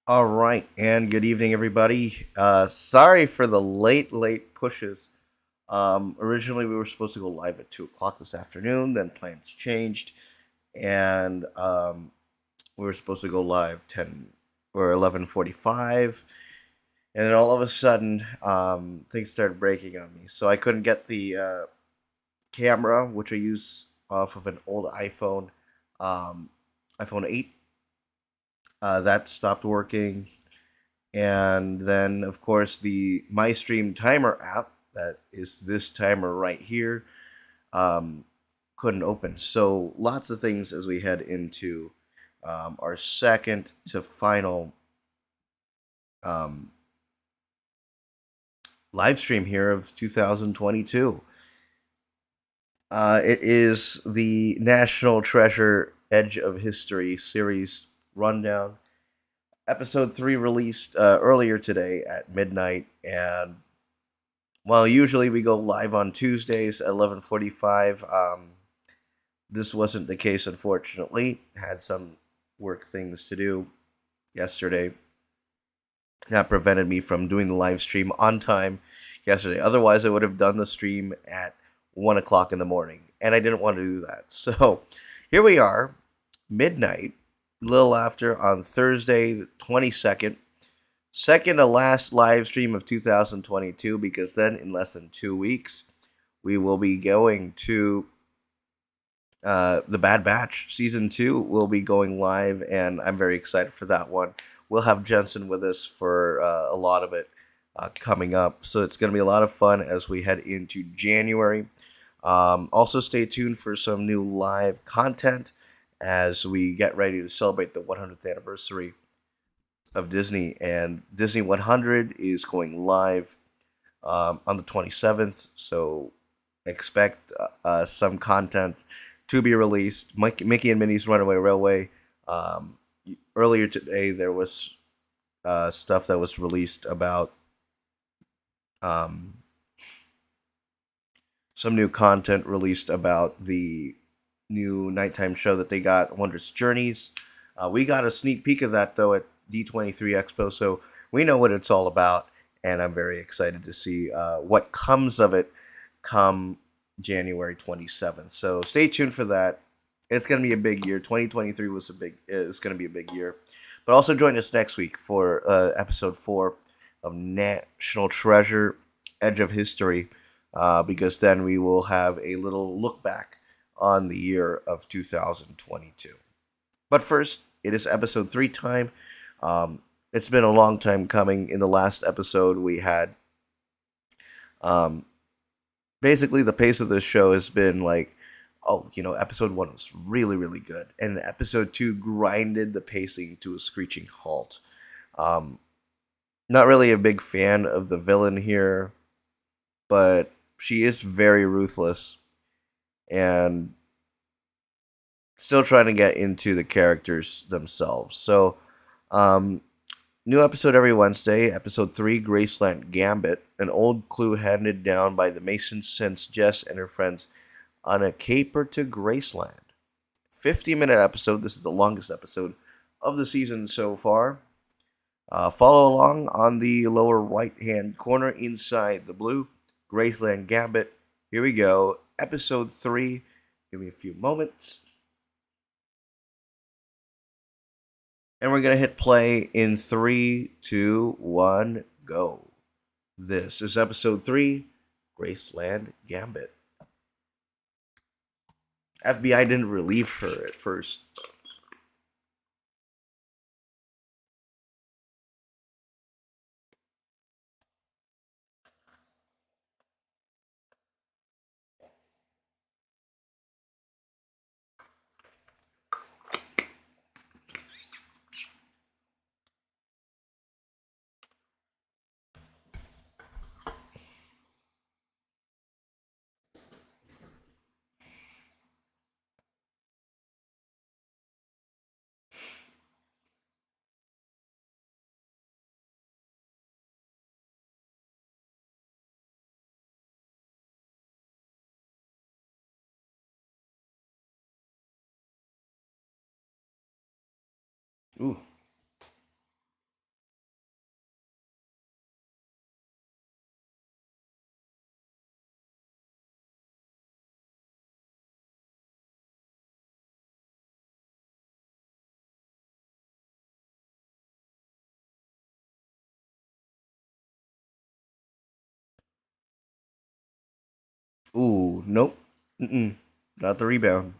All right, and good evening, everybody. Sorry for the late pushes. Originally, we were supposed to go live at 2 o'clock this afternoon. Then plans changed, and we were supposed to go live 11:45, and then all of a sudden, things started breaking on me. So I couldn't get the camera, which I use off of an old um, iPhone 8. That stopped working. And then, of course, the MyStream timer app, that is this timer right here, um, couldn't open. So lots of things as we head into our second to final um, live stream here of 2022. It is the National Treasure Edge of History series rundown. Episode 3 released earlier today at midnight, and well, usually we go live on Tuesdays at 11:45. This wasn't the case, unfortunately. Had some work things to do yesterday. That prevented me from doing the live stream on time yesterday. Otherwise, I would have done the stream at 1 o'clock in the morning, and I didn't want to do that. So here we are, midnight, a little after on Thursday, the 22nd. Second to last live stream of 2022, because then in less than 2 weeks we will be going to the Bad Batch season 2 will be going live, and I'm very excited for that one. We'll have Jensen with us for a lot of it coming up, so it's going to be a lot of fun as we head into January. Also, stay tuned for some new live content as we get ready to celebrate the 100th anniversary of Disney, and Disney 100 is going live on the 27th. So expect some content to be released. Mickey and Minnie's Runaway Railway. Um, Earlier today, there was stuff that was released about um, some new content released about the new nighttime show that they got, Wondrous Journeys. We got a sneak peek of that, though, at D23 Expo, so we know what it's all about, and I'm very excited to see what comes of it come January 27th. So stay tuned for that. It's going to be a big year. 2023 was a big is going to be a big year. But also join us next week for episode 4 of National Treasure Edge of History, because then we will have a little look back on the year of 2022. But first, it is episode 3 time. It's been a long time coming. In the last episode, we had um, basically the pace of this show has been like, oh, episode 1 was really, really good, and episode 2 grinded the pacing to a screeching halt. Um, Not really a big fan of the villain here, but she is very ruthless and still trying to get into the characters themselves. So, um, new episode every Wednesday. Episode 3, Graceland Gambit, an old clue handed down by the Masons sends Jess and her friends on a caper to Graceland. 50-minute episode. This is the longest episode of the season so far. Follow along on the lower right hand corner inside the blue. Graceland Gambit. Here we go. Episode 3. Give me a few moments. And we're going to hit play in 3, 2, 1, go. This is episode 3, Graceland Gambit. FBI didn't relieve her at first. Ooh. Ooh, nope. Mm-mm. Not the rebound.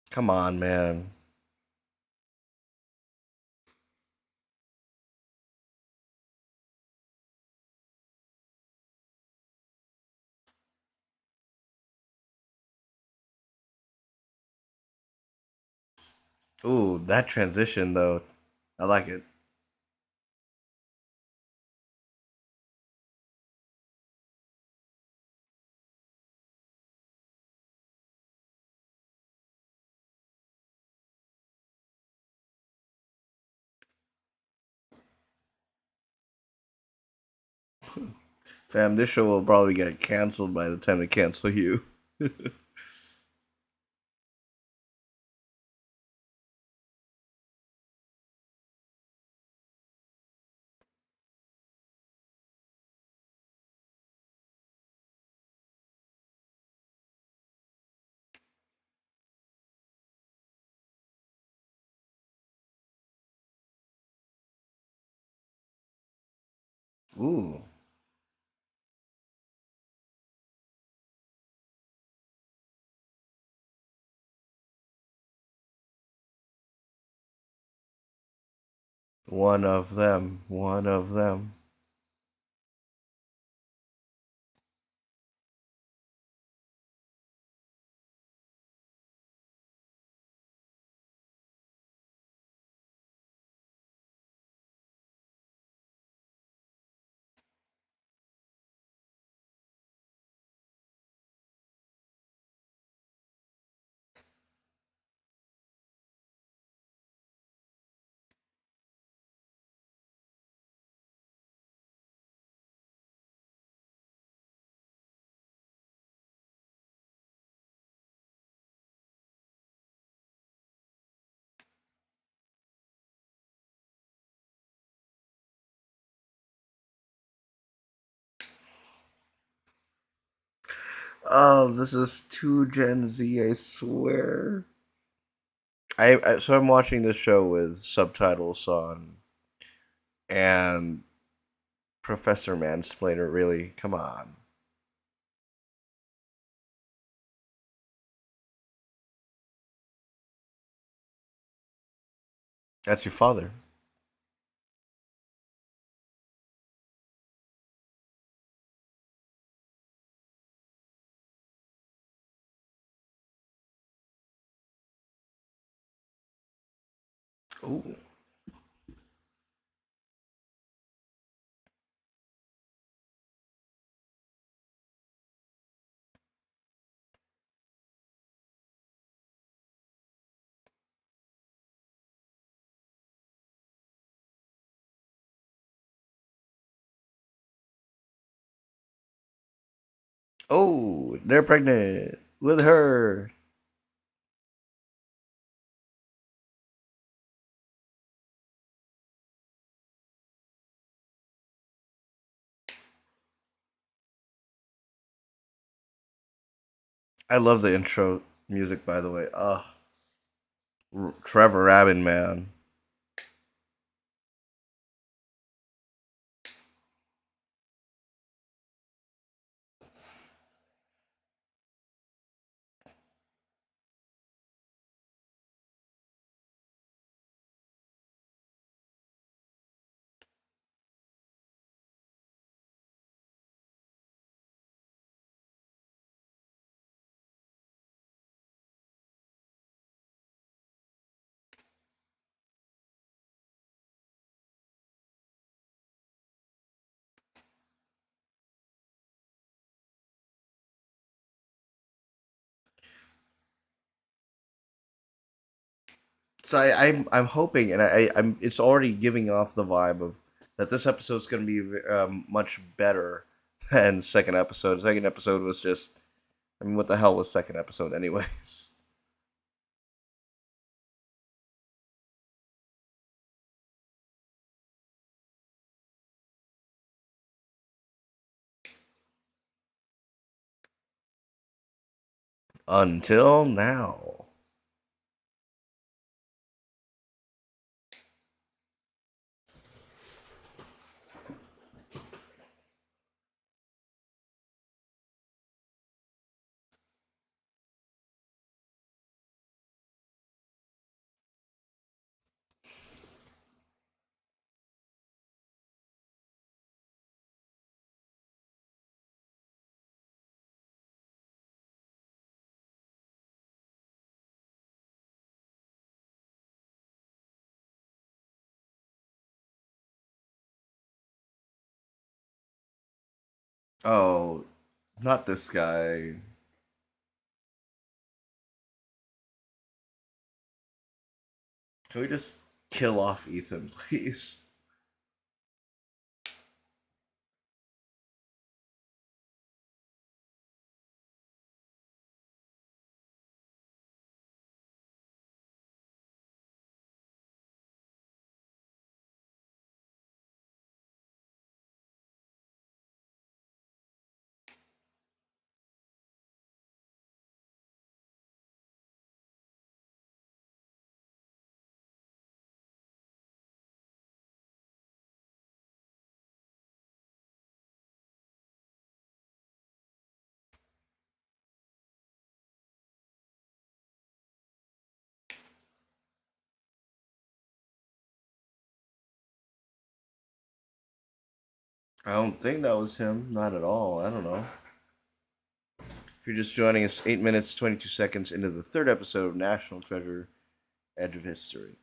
Come on, man. Ooh, that transition though. I like it. Fam, this show will probably get canceled by the time they cancel you. Ooh. One of them. One of them. Oh, this is too Gen Z, I swear. So I'm watching this show with subtitles on, and Professor Mansplainer, really? Come on. That's your father. Ooh. Oh, they're pregnant with her. I love the intro music, by the way. Trevor Rabin, man. So I'm hoping, and I'm it's already giving off the vibe of that this episode's going to be much better and second episode. Second episode was just, I mean, what the hell was second episode, anyways? Until now. Oh, not this guy. Can we just kill off Ethan, please? I don't think that was him. Not at all. I don't know. If you're just joining us, 8 minutes, 22 seconds into the third episode of National Treasure Edge of History.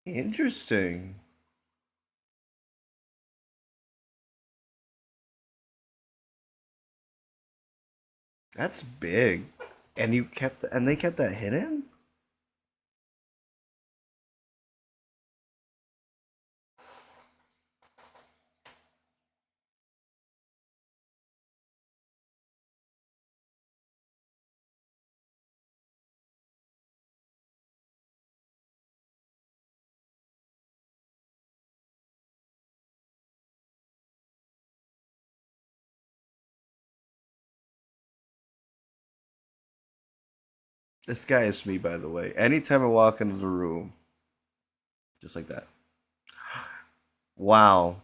Interesting. That's big. And they kept that hidden? This guy is me, by the way. Anytime I walk into the room, just like that. Wow.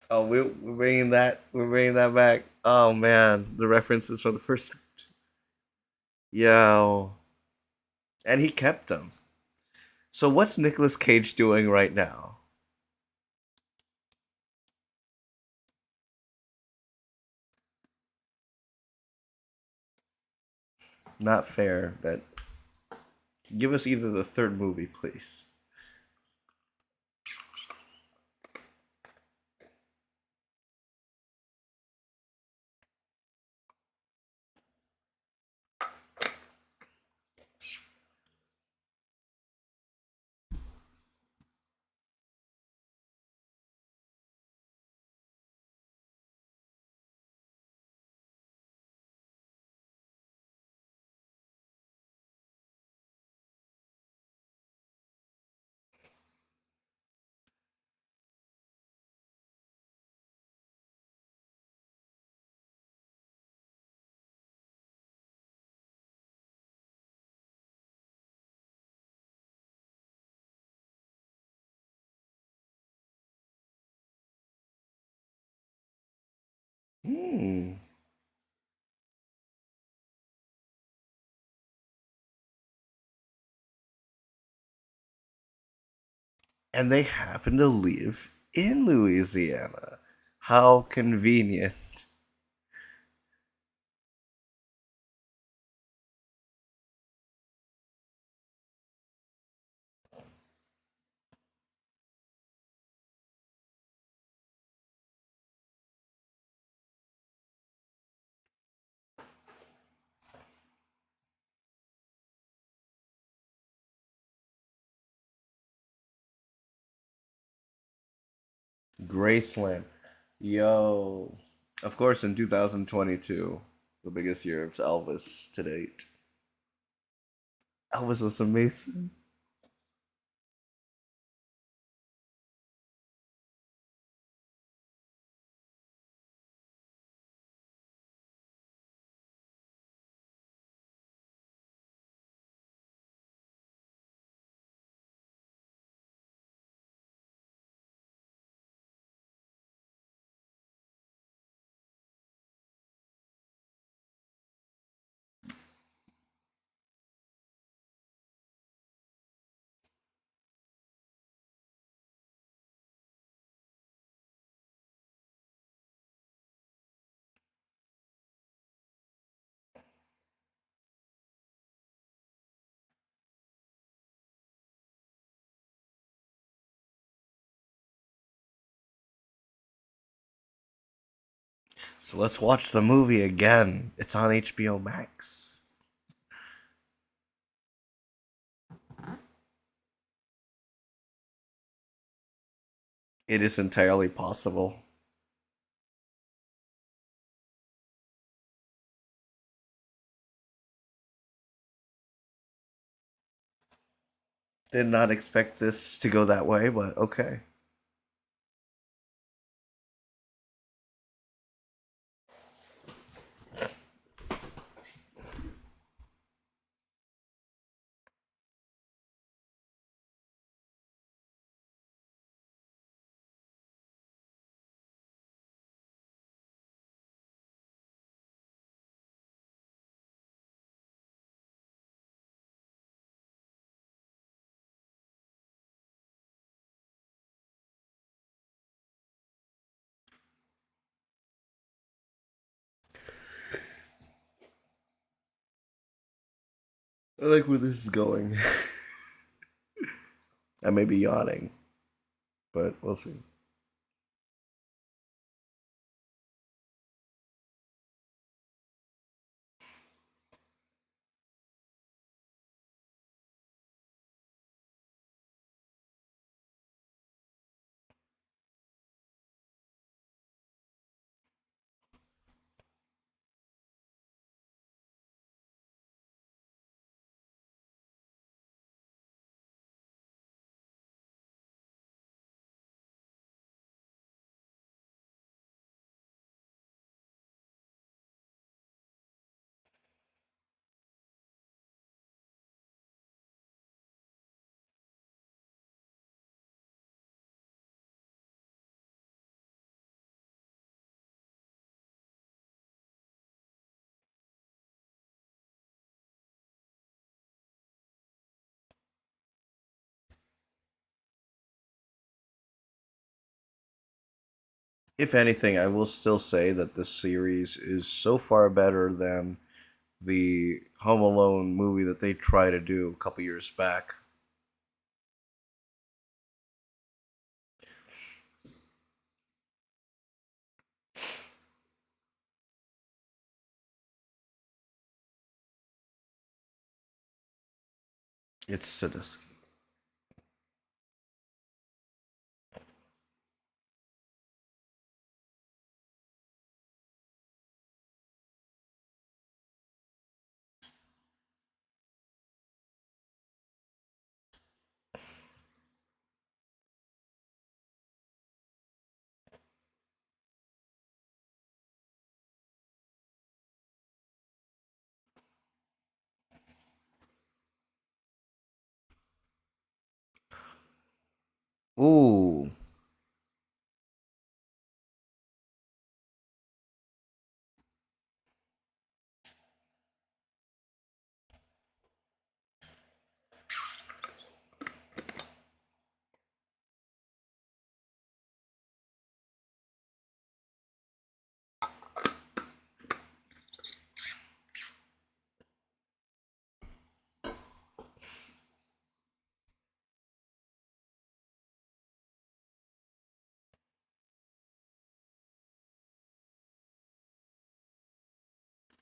Oh, we're bringing that. We're bringing that back. Oh man, the references from the first. Yo, and he kept them. So what's Nicolas Cage doing right now? Not fair. That give us either the third movie, please. Hmm. And they happen to live in Louisiana. How convenient. Graceland. Yo. Of course, in 2022, the biggest year of Elvis to date. Elvis was amazing. So let's watch the movie again. It's on HBO Max. It is entirely possible. Did not expect this to go that way, but okay. I like where this is going. I may be yawning, but we'll see. If anything, I will still say that this series is so far better than the Home Alone movie that they tried to do a couple years back. It's sadistic. Ooh,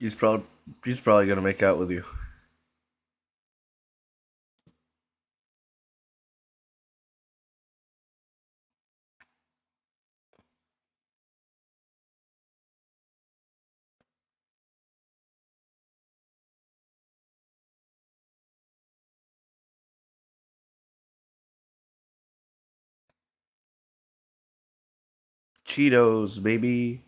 He's probably he's probably gonna make out with you. Cheetos, baby.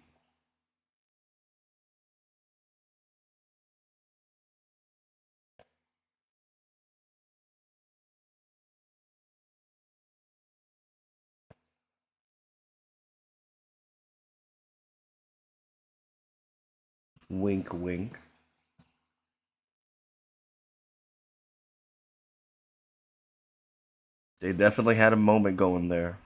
Wink, wink. They definitely had a moment going there.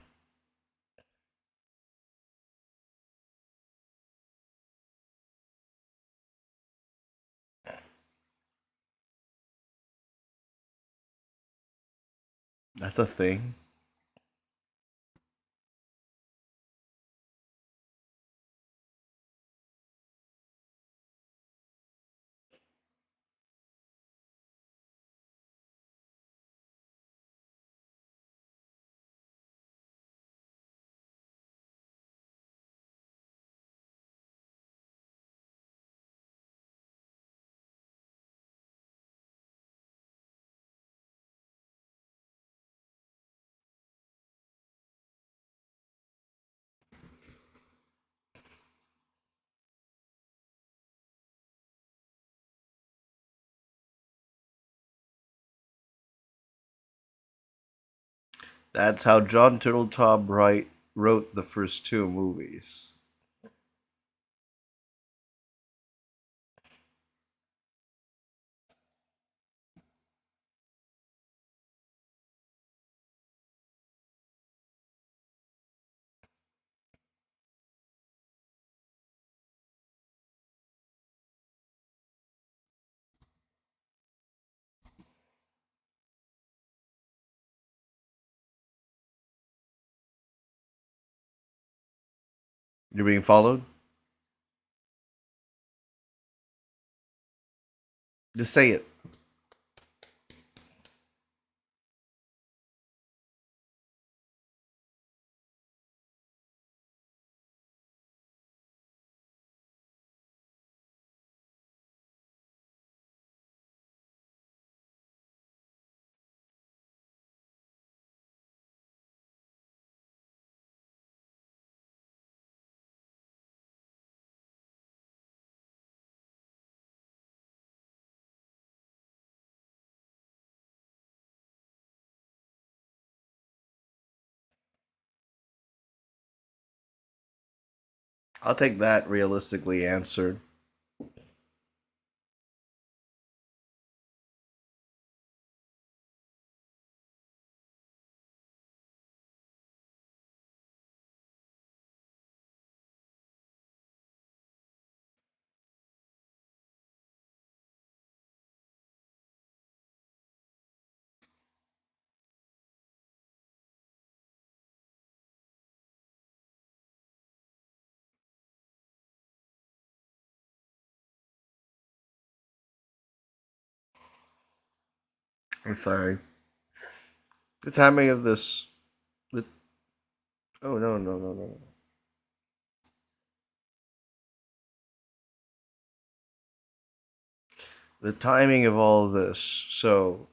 That's a thing. That's how John Turteltaub wrote the first two movies. You're being followed? Just say it. I'll take that realistically answered. I'm sorry. The timing of this. The, oh, no, no, no, no. The timing of all of this. So,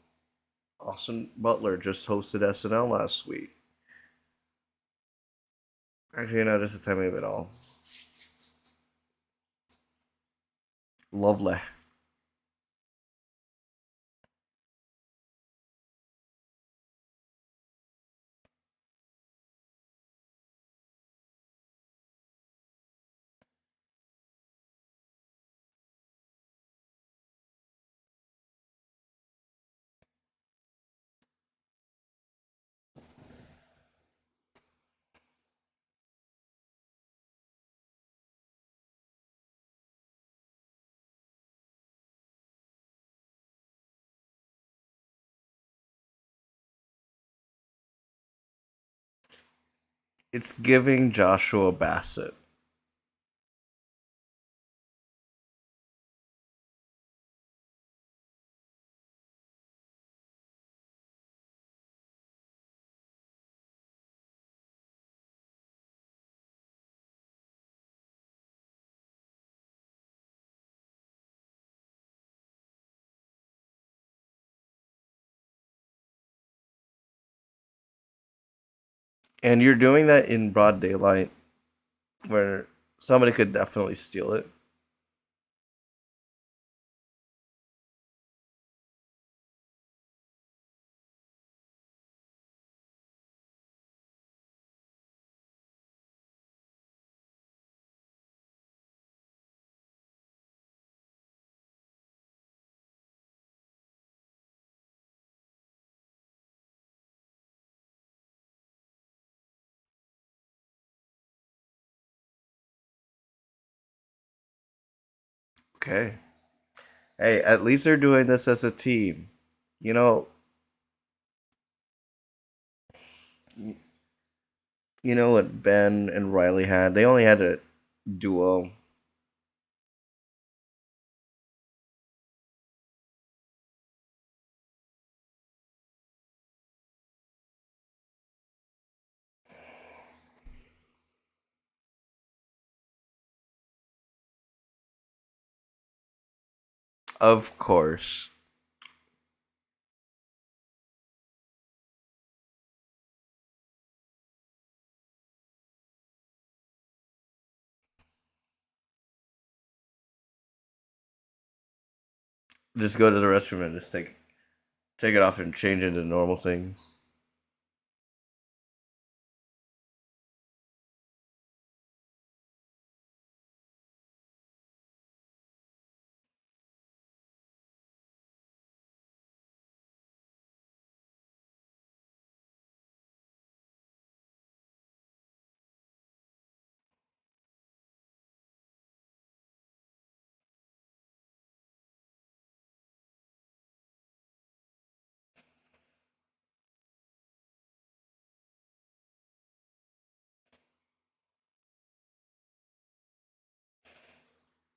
Austin Butler just hosted SNL last week. Actually, no, just the timing of it all. Lovely. It's giving Joshua Bassett. And you're doing that in broad daylight where somebody could definitely steal it. Okay. Hey, at least they're doing this as a team. You know, you know what Ben and Riley had? They only had a duo. Of course. Just go to the restroom and just take it off and change into normal things.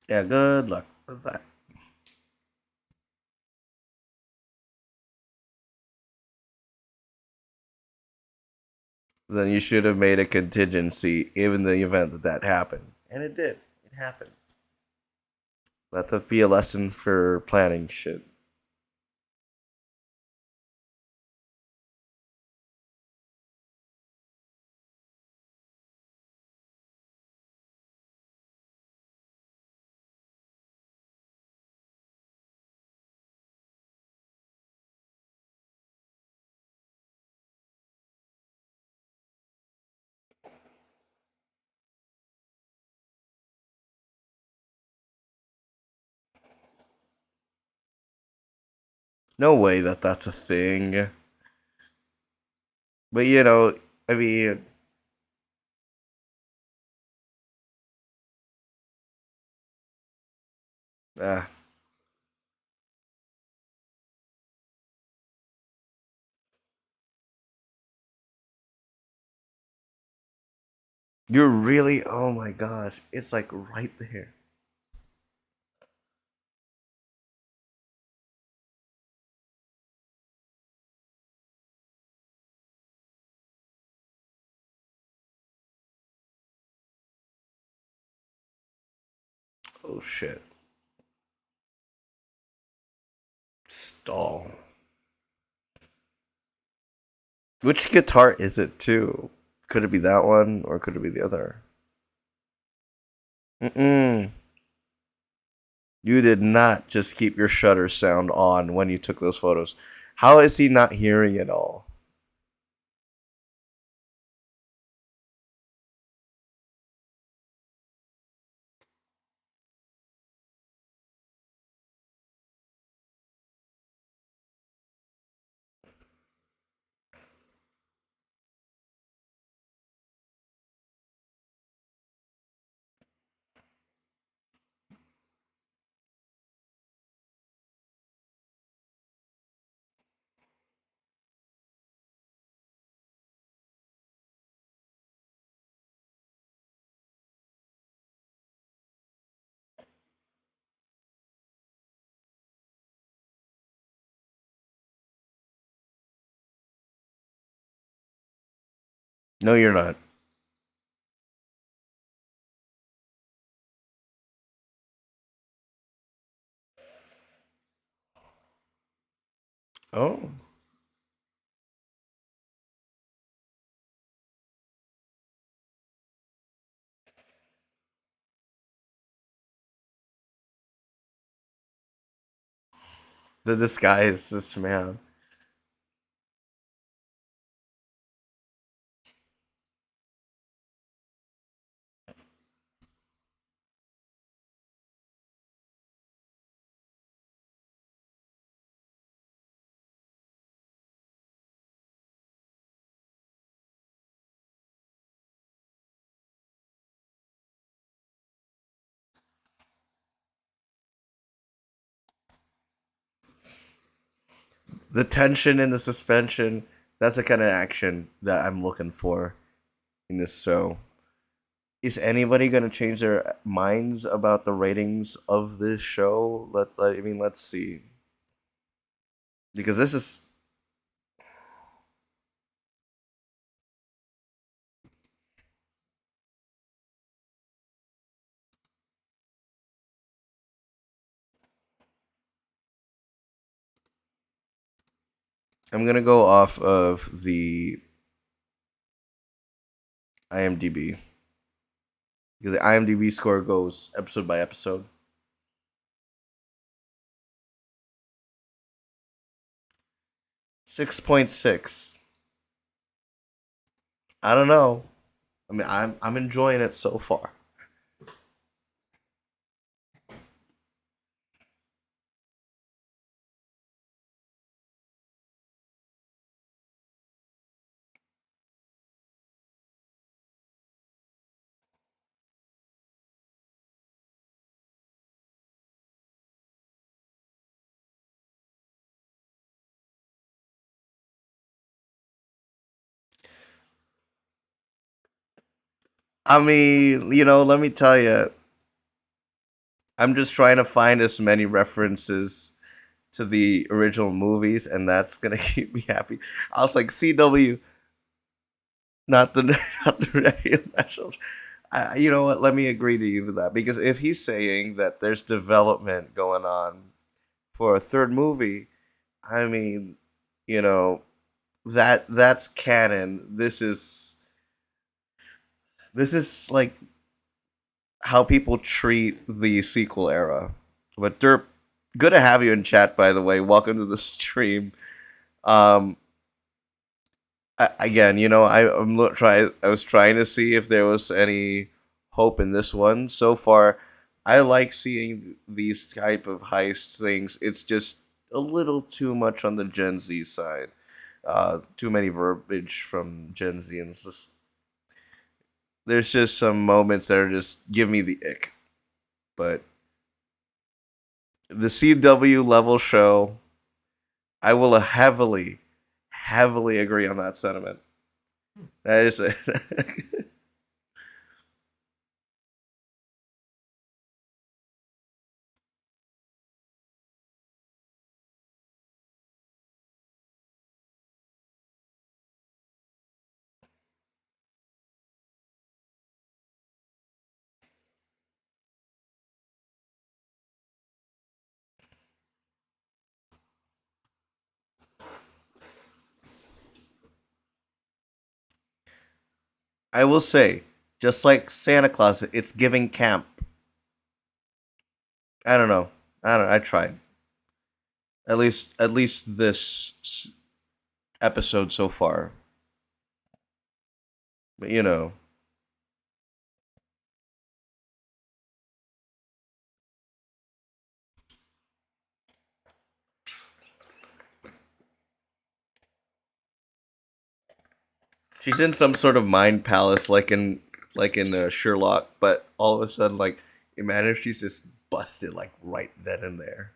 Yeah, good luck with that. Then you should have made a contingency in the event that that happened. And it did. It happened. Let that be a lesson for planning shit. No way that that's a thing. But I mean, uh, you're really, oh my gosh, it's like right there. Oh shit. Stall. Which guitar is it too? Could it be that one or could it be the other? Mm-mm. You did not just keep your shutter sound on when you took those photos. How is he not hearing it all? No, you're not. Oh. The disguise, this man. The tension and the suspension. That's the kind of action that I'm looking for in this show. Is anybody going to change their minds about the ratings of this show? I mean, let's see. Because this is. I'm going to go off of the IMDb. Because the IMDb score goes episode by episode. 6.6. I don't know. I mean, I'm enjoying it so far. I mean, let me tell you, I'm just trying to find as many references to the original movies, and that's gonna keep me happy. I was like, CW, not the not the radio national. You know what? Let me agree to you with that, because if he's saying that there's development going on for a third movie, I mean, you know, that's canon. This is like how people treat the sequel era. But Derp, good to have you in chat. By the way, welcome to the stream. Um, again, I was trying to see if there was any hope in this one. So far, I like seeing these type of heist things. It's just a little too much on the Gen Z side. Too many verbiage from Gen Z, and there's just some moments that are just give me the ick. But the CW level show, I will heavily, heavily agree on that sentiment. That is it. I will say, just like Santa Claus, it's giving camp. I don't know. I don't. I tried. At least this episode so far. But she's in some sort of mind palace, like in Sherlock. But all of a sudden, like, imagine if she's just busted like right then and there.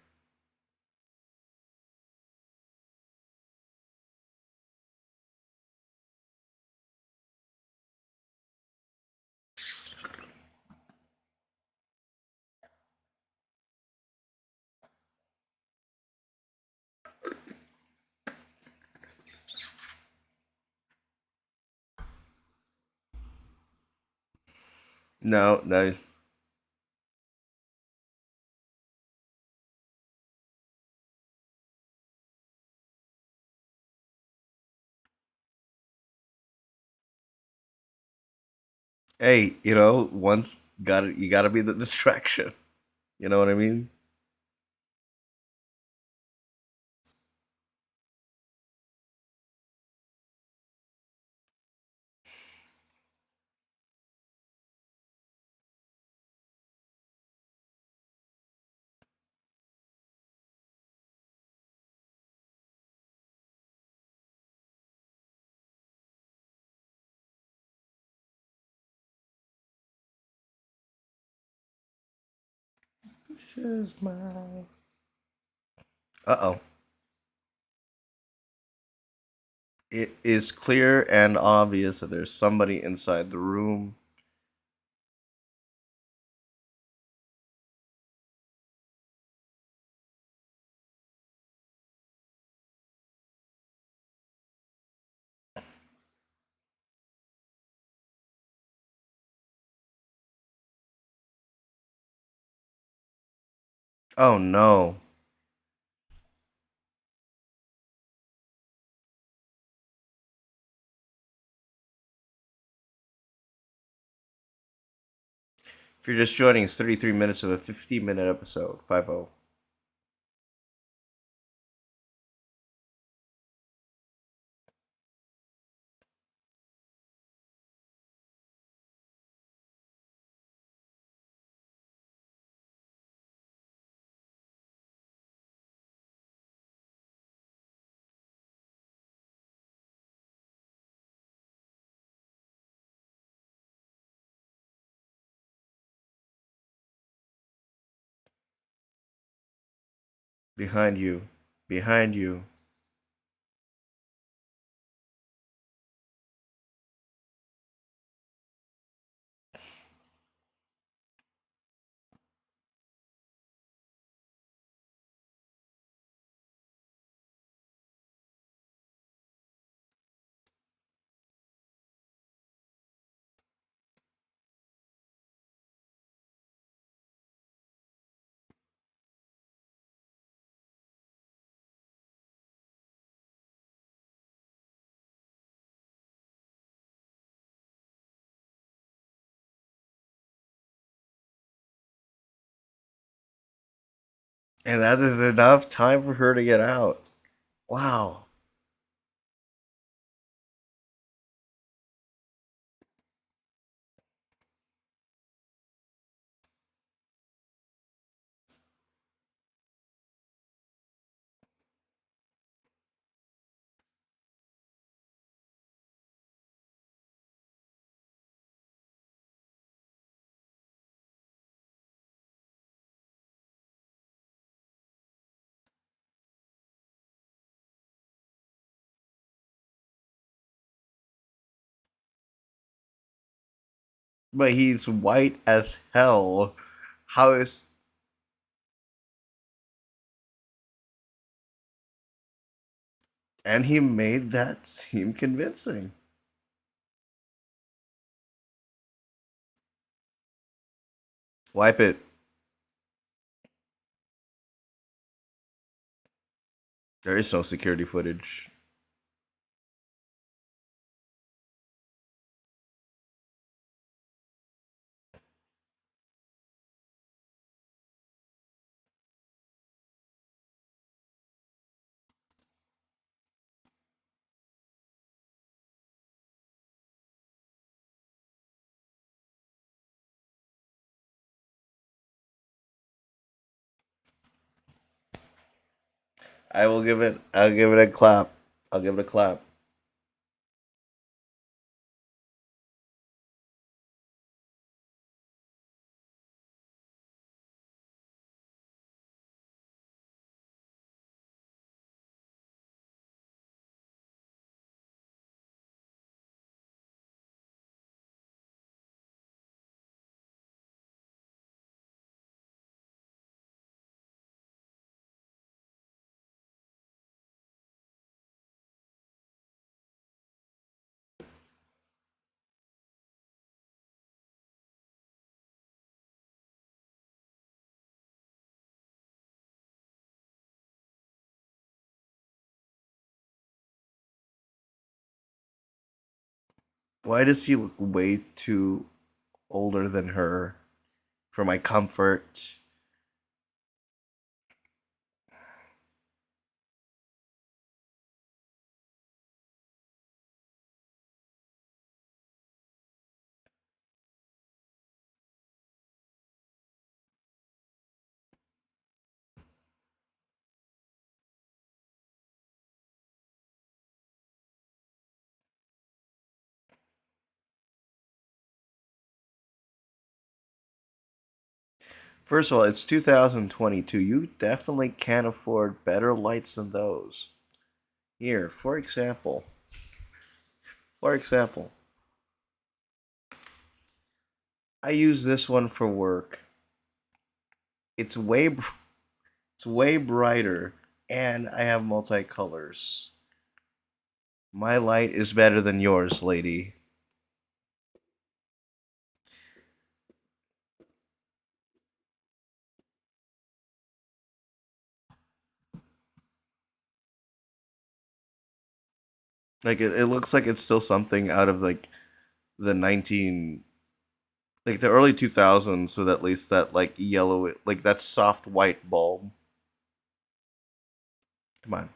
No, no. Hey, once got you got to be the distraction. You know what I mean? Just my. Uh oh. It is clear and obvious that there's somebody inside the room. Oh no. If you're just joining, it's 33 minutes of a 15-minute episode. 5-0. Behind you. Behind you. And that is enough time for her to get out. Wow. But he's white as hell. How is. And he made that seem convincing. Wipe it. There is no security footage. I'll give it a clap. I'll give it a clap. Why does he look way too older than her for my comfort? First of all, it's 2022. You definitely can't afford better lights than those. Here, for example, I use this one for work. It's it's way brighter, and I have multicolors. My light is better than yours, lady. Like it looks like it's still something out of like the 19 like the early 2000s with at least that like yellow like that soft white bulb. Come on.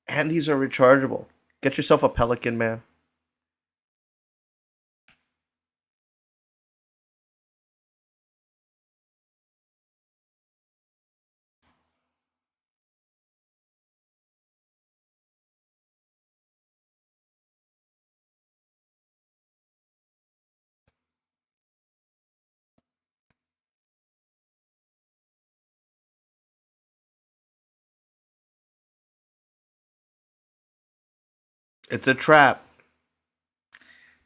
And these are rechargeable. Get yourself a Pelican, man. It's a trap.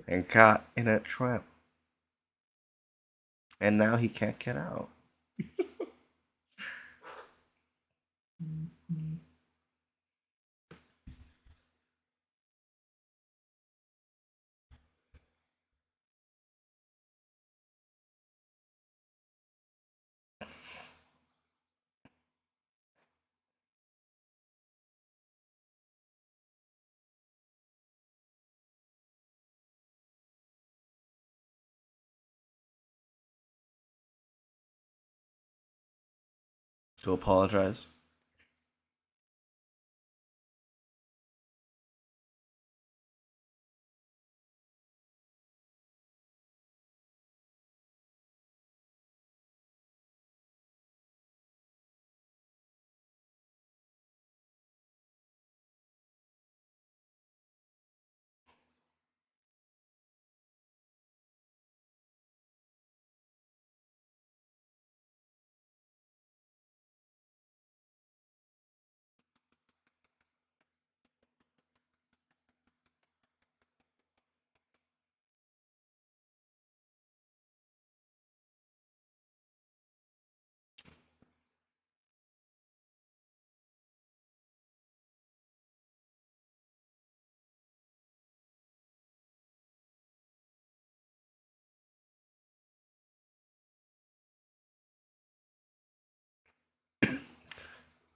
And caught in a trap. And now he can't get out. To apologize.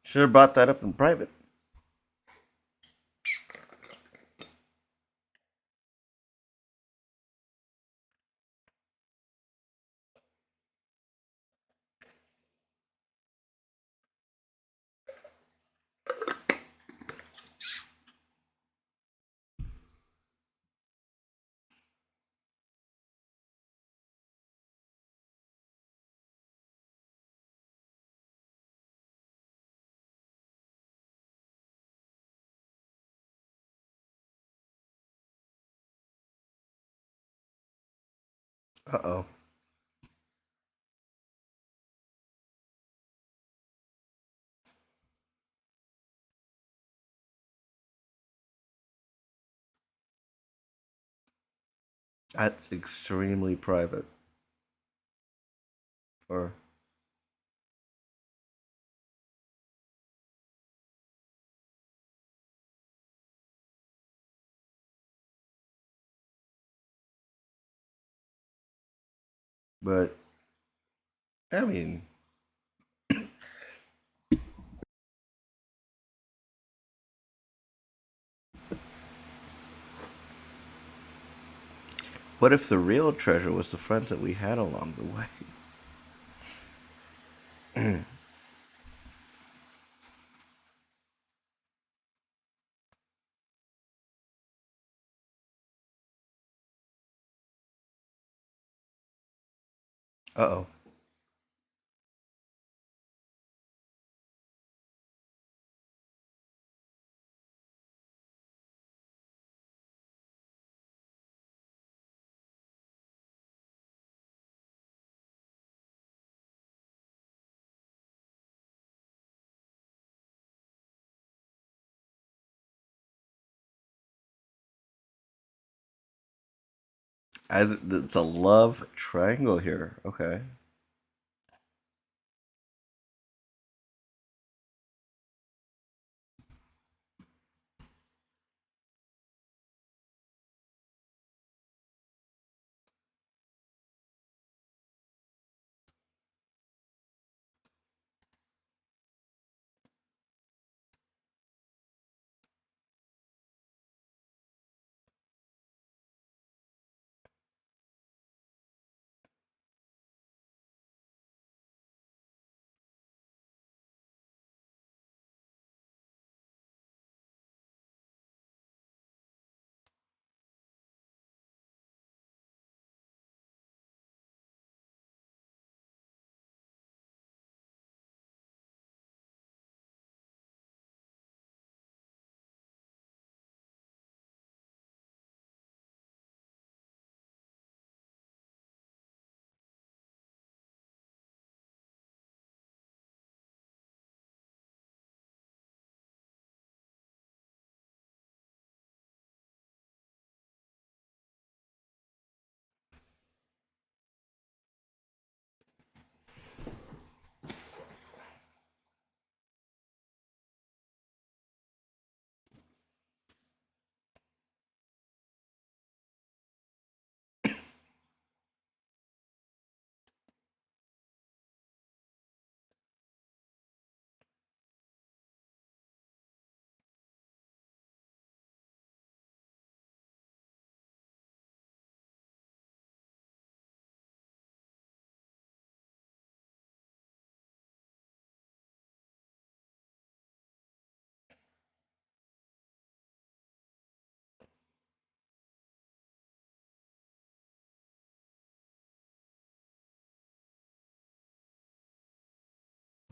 Should have brought that up in private. Uh oh. That's extremely private. Or, but, I mean, what if the real treasure was the friends that we had along the way? Uh oh. It's a love triangle here. Okay.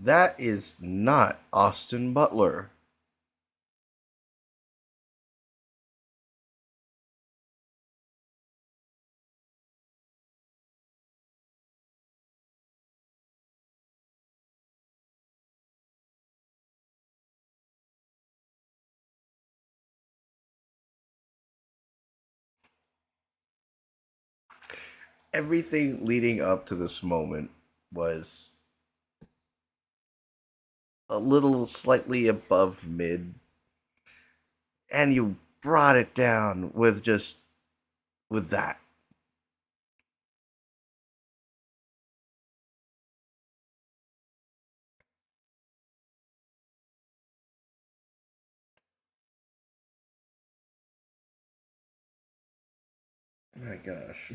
That is not Austin Butler. Everything leading up to this moment was a little slightly above mid, and you brought it down with just with that. My gosh.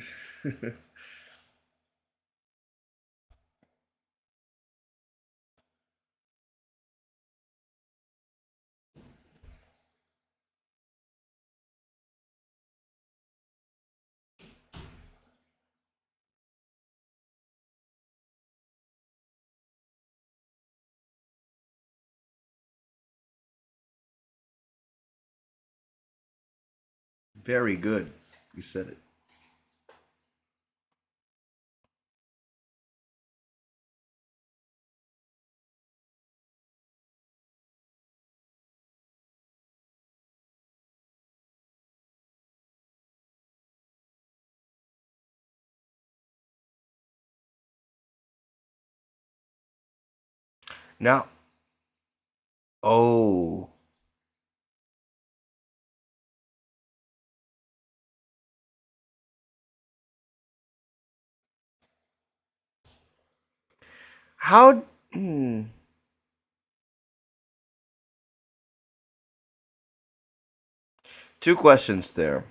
Very good. You said it. Now, oh, how? Hmm, two questions there.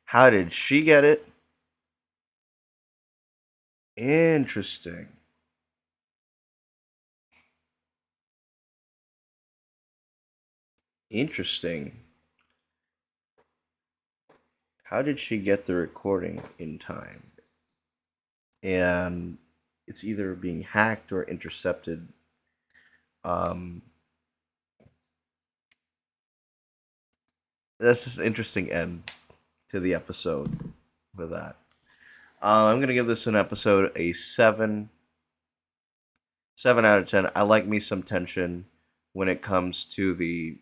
How did she get it? Interesting. Interesting. How did she get the recording in time? And it's either being hacked or intercepted. Um, that's just an interesting end to the episode with that. I'm gonna give this an episode a 7 out of 10. I like me some tension when it comes to the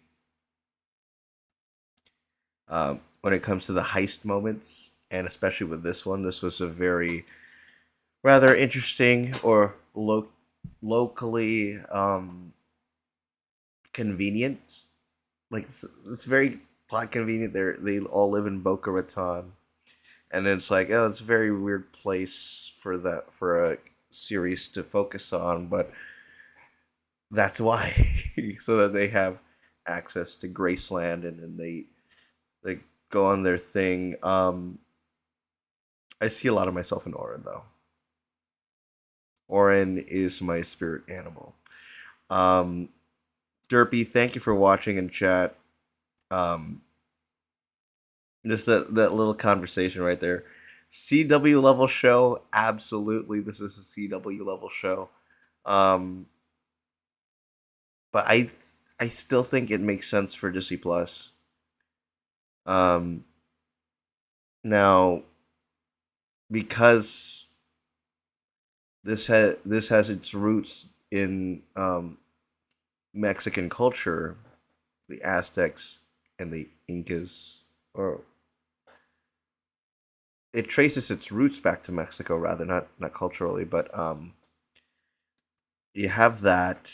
heist moments. and especially with this one, this was a very rather interesting or locally convenient. Like it's very plot convenient. They all live in Boca Raton, and it's like, oh, it's a very weird place for a series to focus on, but that's why, so that they have access to Graceland, and then they go on their thing. I see a lot of myself in Orin though. Orin is my spirit animal. Um, Derpy, thank you for watching in chat. Um, just that little conversation right there. CW level show, absolutely. This is a CW level show. Um, but I still think it makes sense for Disney Plus. Um, now because this has its roots in Mexican culture, the Aztecs and the Incas, or it traces its roots back to Mexico rather, not culturally, but you have that,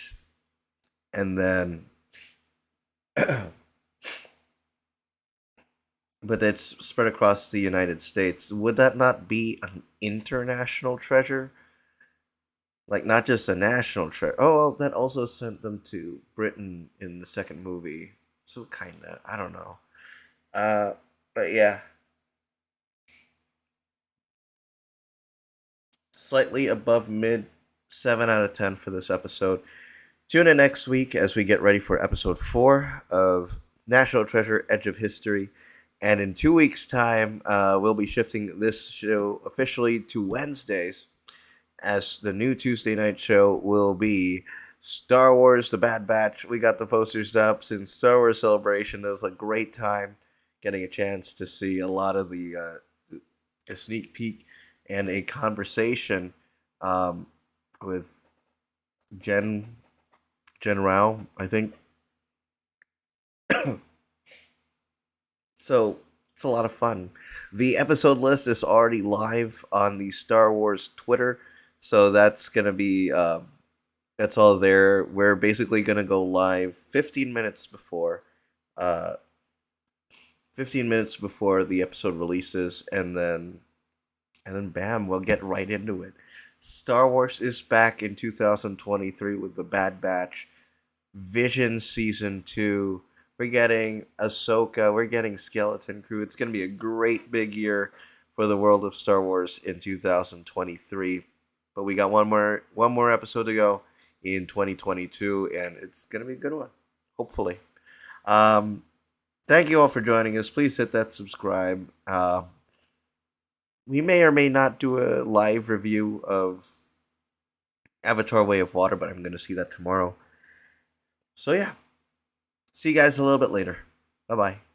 and then but it's spread across the United States. Would that not be an international treasure? Like not just a national treasure. Oh well, that also sent them to Britain in the second movie. So kinda, I don't know. Uh, but yeah, slightly above mid, 7 out of 10 for this episode. Tune in next week as we get ready for episode 4 of National Treasure: Edge of History. And in 2 weeks' time, we'll be shifting this show officially to Wednesdays, as the new Tuesday night show will be Star Wars: The Bad Batch. We got the posters up since Star Wars Celebration. It was a great time getting a chance to see a lot of a sneak peek and a conversation um, with Jen Rao, I think. So it's a lot of fun. The episode list is already live on the Star Wars Twitter, so that's gonna be that's all there. We're basically gonna go live uh, 15 minutes before the episode releases, and then bam, we'll get right into it. Star Wars is back in 2023 with the Bad Batch, Vision Season 2. We're getting Ahsoka. We're getting Skeleton Crew. It's going to be a great big year for the world of Star Wars in 2023. But we got one more episode to go in 2022, and it's going to be a good one, hopefully. Um, Thank you all for joining us. Please hit that subscribe. We may or may not do a live review of Avatar: Way of Water, but I'm going to see that tomorrow. So yeah, see you guys a little bit later. Bye bye.